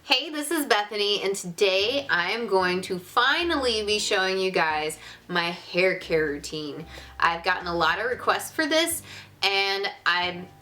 Hey, this is Bethany, and today I am going to finally be showing you guys my hair care routine. I've gotten a lot of requests for this, and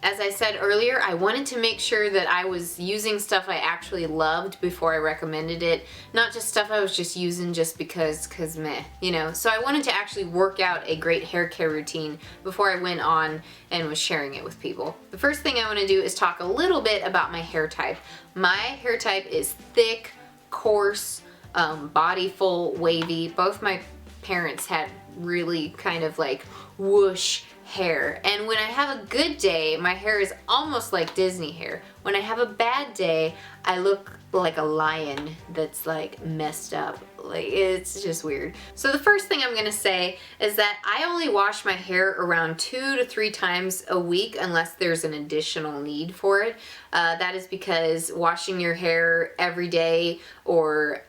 as I said earlier, I wanted to make sure that I was using stuff I actually loved before I recommended it, not just stuff I was just using just because meh, you know. So I wanted to actually work out a great hair care routine before I went on and was sharing it with people. The first thing I want to do is talk a little bit about my hair type. My hair type is thick, coarse, body full, wavy. Both my parents had really kind of like whoosh hair, and when I have a good day, my hair is almost like Disney hair. When I have a bad day, I look like a lion that's like messed up. Like, it's just weird. So the first thing I'm gonna say is that I only wash my hair around 2 to 3 times a week unless there's an additional need for it. That is because washing your hair every day or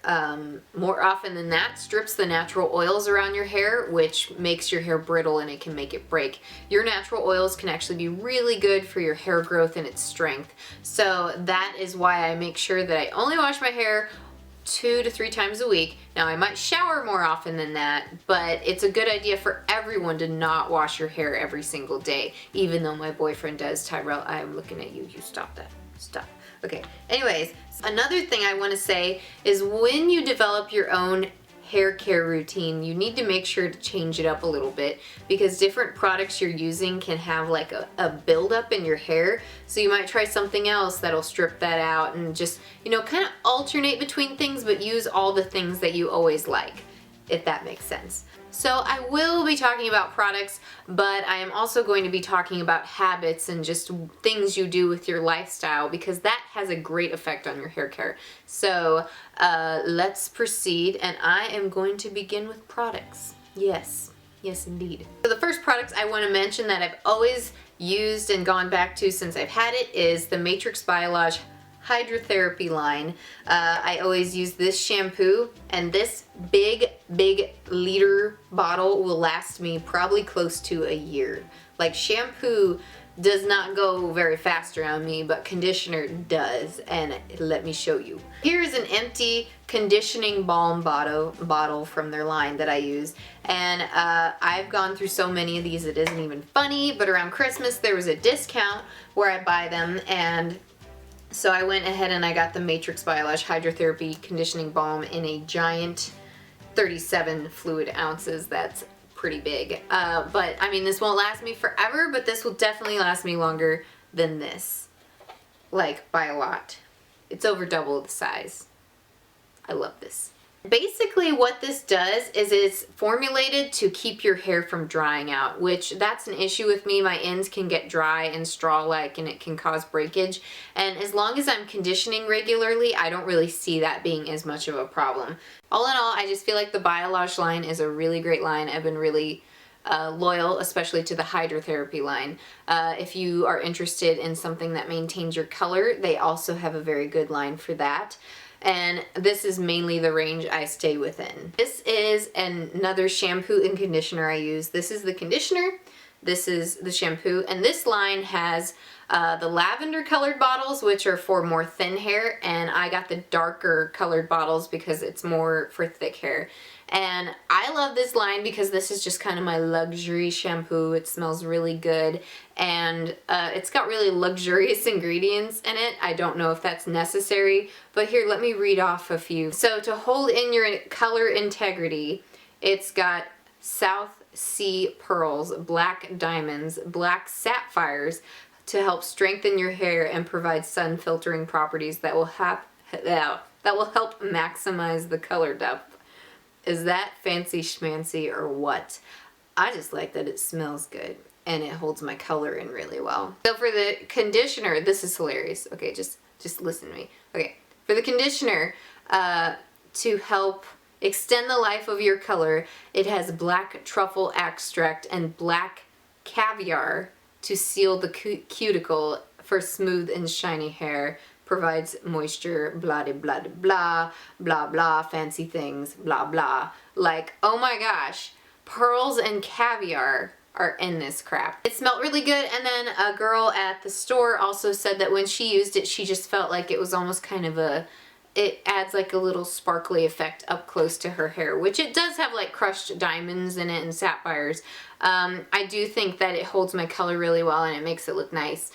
more often than that strips the natural oils around your hair, which makes your hair brittle and it can make it break. Your natural oils can actually be really good for your hair growth and its strength. So that is why I make sure that I only wash my hair 2 to 3 times a week. Now I might shower more often than that, but it's a good idea for everyone to not wash your hair every single day, even though my boyfriend does. Tyrell, I'm looking at you. You stop that. Stop. Okay, anyways, another thing I want to say is when you develop your own hair care routine, you need to make sure to change it up a little bit because different products you're using can have like a buildup in your hair. So you might try something else that'll strip that out and just, you know, kind of alternate between things, but use all the things that you always like, if that makes sense. So I will be talking about products, but I am also going to be talking about habits and just things you do with your lifestyle because that has a great effect on your hair care. So let's proceed, and I am going to begin with products. Yes indeed. So the first product I want to mention that I've always used and gone back to since I've had it is the Matrix Biolage Hydrotherapy line. I always use this shampoo, and this big liter bottle will last me probably close to a year. Like, shampoo does not go very fast around me, but conditioner does, and let me show you. Here's an empty conditioning balm bottle from their line that I use, and I've gone through so many of these it isn't even funny, but around Christmas there was a discount where I buy them, and so I went ahead and I got the Matrix Biolage Hydrotherapy Conditioning Balm in a giant 37 fluid ounces. That's pretty big. But I mean, this won't last me forever, but this will definitely last me longer than this. Like, by a lot. It's over double the size. I love this. Basically what this does is it's formulated to keep your hair from drying out, which that's an issue with me. My ends can get dry and straw-like and it can cause breakage. And as long as I'm conditioning regularly, I don't really see that being as much of a problem. All in all, I just feel like the Biolage line is a really great line. I've been really loyal, especially to the hydrotherapy line. If you are interested in something that maintains your color, they also have a very good line for that. And this is mainly the range I stay within. This is another shampoo and conditioner I use. This is the conditioner, this is the shampoo, and this line has the lavender colored bottles, which are for more thin hair, and I got the darker colored bottles because it's more for thick hair. And I love this line because this is just kind of my luxury shampoo. It smells really good, and it's got really luxurious ingredients in it. I don't know if that's necessary, but here, let me read off a few. So to hold in your color integrity, it's got South Sea pearls, black diamonds, black sapphires to help strengthen your hair and provide sun filtering properties that will help maximize the color depth. Is that fancy schmancy or what? I just like that it smells good and it holds my color in really well. So for the conditioner, this is hilarious. Okay, just listen to me. Okay, for the conditioner, to help extend the life of your color, it has black truffle extract and black caviar to seal the cuticle for smooth and shiny hair. Provides moisture, blah de blah de blah, blah blah, fancy things, blah blah. Like, oh my gosh, pearls and caviar are in this crap. It smelled really good, and then a girl at the store also said that when she used it, she just felt like it was almost kind of a it adds like a little sparkly effect up close to her hair, which it does have like crushed diamonds in it and sapphires. I do think that it holds my color really well and it makes it look nice.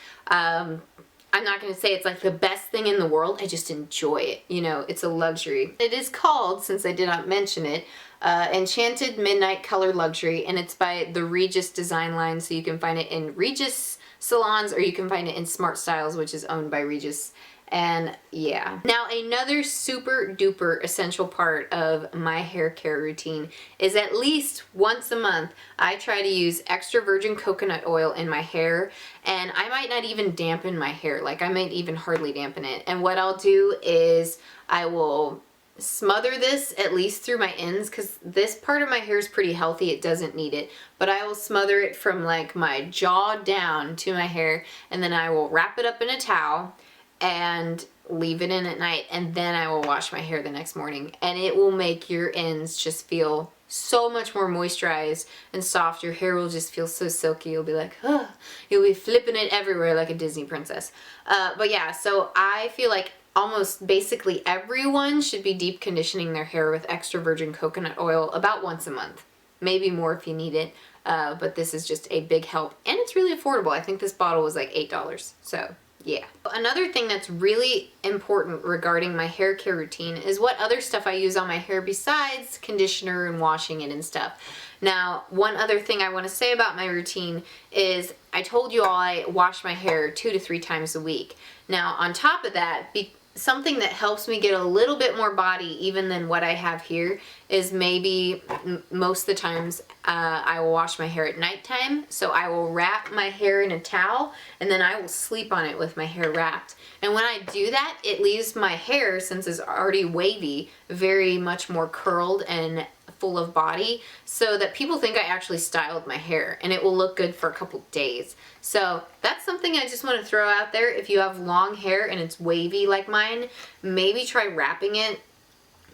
I'm not going to say it's like the best thing in the world. I just enjoy it. You know, it's a luxury. It is called, since I did not mention it, Enchanted Midnight Color Luxury, and it's by the Regis design line. So you can find it in Regis salons or you can find it in Smart Styles, which is owned by Regis. And yeah. Now another super duper essential part of my hair care routine is at least once a month I try to use extra virgin coconut oil in my hair, and I might not even dampen my hair. Like I might even hardly dampen it. And what I'll do is I will smother this at least through my ends, because this part of my hair is pretty healthy, it doesn't need it, but I will smother it from like my jaw down to my hair, and then I will wrap it up in a towel and leave it in at night, and then I will wash my hair the next morning, and it will make your ends just feel so much more moisturized and soft. Your hair will just feel so silky. You'll be like, oh, you'll be flipping it everywhere like a Disney princess. But yeah, so I feel like almost basically everyone should be deep conditioning their hair with extra virgin coconut oil about once a month, maybe more if you need it. But this is just a big help, and it's really affordable. I think this bottle was like $8, so yeah. Another thing that's really important regarding my hair care routine is what other stuff I use on my hair besides conditioner and washing it and stuff. Now, one other thing I want to say about my routine is I told you all I wash my hair 2 to 3 times a week. Now, on top of that, something that helps me get a little bit more body even than what I have here is maybe most of the times I will wash my hair at nighttime. So I will wrap my hair in a towel and then I will sleep on it with my hair wrapped. And when I do that, it leaves my hair, since it's already wavy, very much more curled and full of body, so that people think I actually styled my hair, and it will look good for a couple days. So that's something I just want to throw out there. If you have long hair and it's wavy like mine, maybe try wrapping it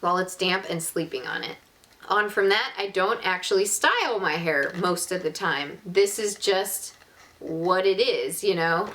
while it's damp and sleeping on it. On from that, I don't actually style my hair most of the time. This is just what it is, you know.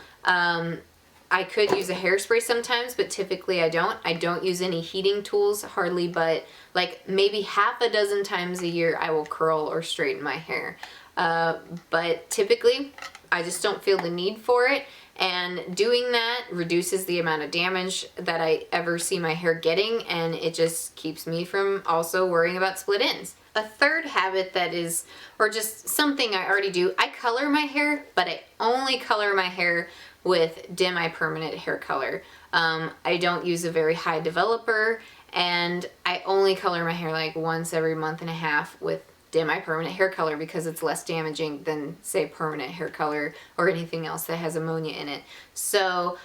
I could use a hairspray sometimes, but typically I don't. I don't use any heating tools, hardly, but like maybe half a dozen times a year I will curl or straighten my hair. But typically I just don't feel the need for it, and doing that reduces the amount of damage that I ever see my hair getting, and it just keeps me from also worrying about split ends. A third habit that is, or just something I already do, I color my hair, but I only color my hair with Dim Eye Permanent hair color. I don't use a very high developer, and I only color my hair like once every month and a half with Dim Eye Permanent hair color, because it's less damaging than, say, permanent hair color or anything else that has ammonia in it. So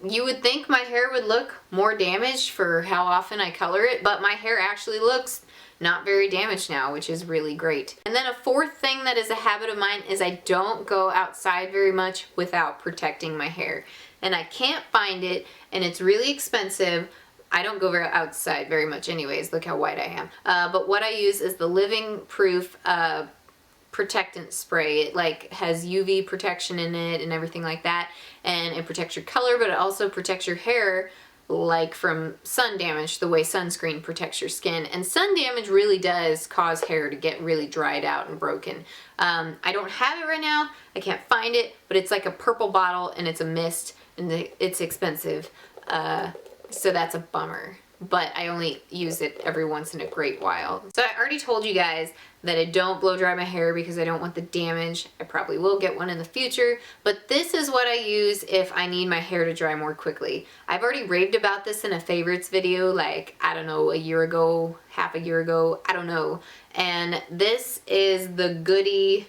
you would think my hair would look more damaged for how often I color it, but my hair actually looks not very damaged now, which is really great. And then a fourth thing that is a habit of mine is I don't go outside very much without protecting my hair. And I can't find it, and it's really expensive. I don't go outside very much anyways. Look how white I am. But what I use is the Living Proof protectant spray. It like has UV protection in it and everything like that. And it protects your color, but it also protects your hair like from sun damage, the way sunscreen protects your skin. And sun damage really does cause hair to get really dried out and broken. I don't have it right now. I can't find it, but it's like a purple bottle and it's a mist, and it's expensive. So that's a bummer, but I only use it every once in a great while. So I already told you guys that I don't blow dry my hair because I don't want the damage. I probably will get one in the future, but this is what I use if I need my hair to dry more quickly. I've already raved about this in a favorites video, like, I don't know, a year ago, half a year ago, I don't know. And this is the Goody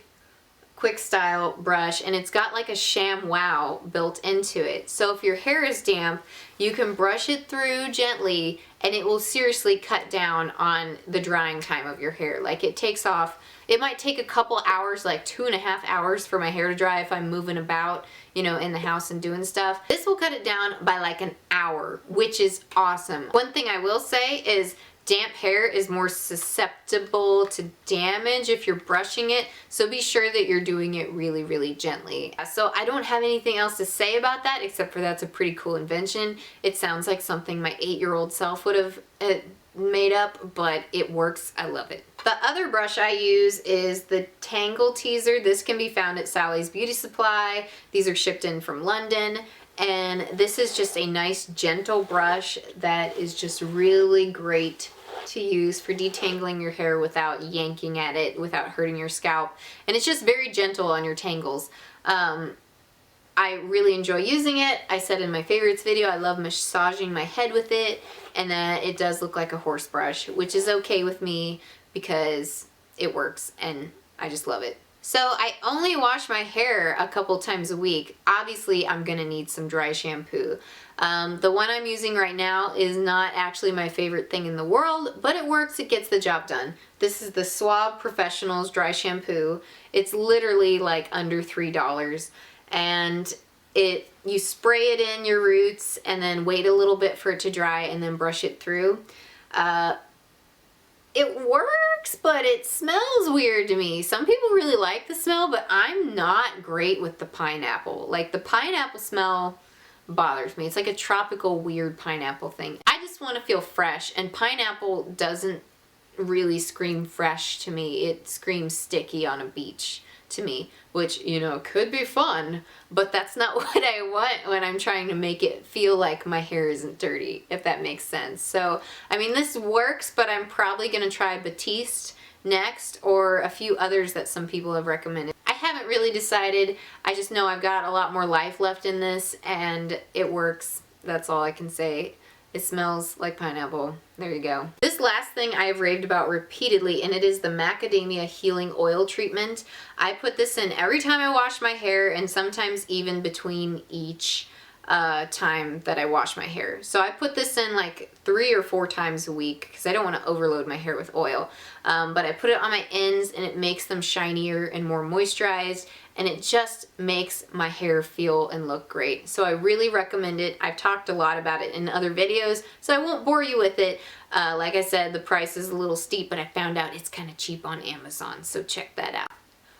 Quick Style brush, and it's got like a ShamWow built into it. So if your hair is damp, you can brush it through gently and it will seriously cut down on the drying time of your hair. Like it takes off, it might take a couple hours, like 2.5 hours for my hair to dry if I'm moving about, you know, in the house and doing stuff. This will cut it down by like an hour, which is awesome. One thing I will say is damp hair is more susceptible to damage if you're brushing it, so be sure that you're doing it really, really gently. So I don't have anything else to say about that except for that's a pretty cool invention. It sounds like something my 8-year-old self would have made up, but it works. I love it. The other brush I use is the Tangle Teaser. This can be found at Sally's Beauty Supply. These are shipped in from London. And this is just a nice gentle brush that is just really great to use for detangling your hair without yanking at it, without hurting your scalp. And it's just very gentle on your tangles. I really enjoy using it. I said in my favorites video, I love massaging my head with it, and then it does look like a horse brush, which is okay with me because it works and I just love it. So I only wash my hair a couple times a week. Obviously, I'm gonna need some dry shampoo. The one I'm using right now is not actually my favorite thing in the world, but it works, it gets the job done. This is the Suave Professionals Dry Shampoo. It's literally like under $3. And you spray it in your roots and then wait a little bit for it to dry and then brush it through. It works, but it smells weird to me. Some people really like the smell, but I'm not great with the pineapple. Like, the pineapple smell bothers me. It's like a tropical weird pineapple thing. I just want to feel fresh, and pineapple doesn't really scream fresh to me. It screams sticky on a beach to me, which, you know, could be fun, but that's not what I want when I'm trying to make it feel like my hair isn't dirty, if that makes sense. So, I mean, this works, but I'm probably gonna try Batiste next, or a few others that some people have recommended. I haven't really decided. I just know I've got a lot more life left in this, and it works. That's all I can say. It smells like pineapple. There you go. This last thing I have raved about repeatedly, and it is the Macadamia Healing Oil Treatment. I put this in every time I wash my hair, and sometimes even between each time that I wash my hair. So I put this in like 3 or 4 times a week because I don't want to overload my hair with oil. But I put it on my ends, and it makes them shinier and more moisturized, and it just makes my hair feel and look great. So I really recommend it. I've talked a lot about it in other videos, so I won't bore you with it. Like I said, the price is a little steep, but I found out it's kind of cheap on Amazon, so check that out.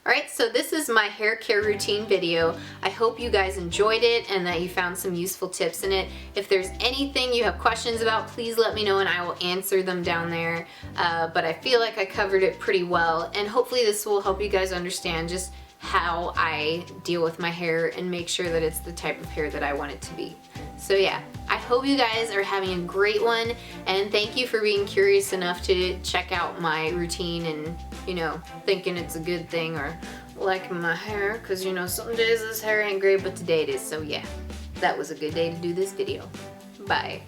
Alright, so this is my hair care routine video. I hope you guys enjoyed it and that you found some useful tips in it. If there's anything you have questions about, please let me know and I will answer them down there. But I feel like I covered it pretty well, and hopefully this will help you guys understand just how I deal with my hair and make sure that it's the type of hair that I want it to be. So yeah, I hope you guys are having a great one, and thank you for being curious enough to check out my routine and, you know, thinking it's a good thing or liking my hair, because, you know, some days this hair ain't great, but today it is. So yeah, that was a good day to do this video. Bye.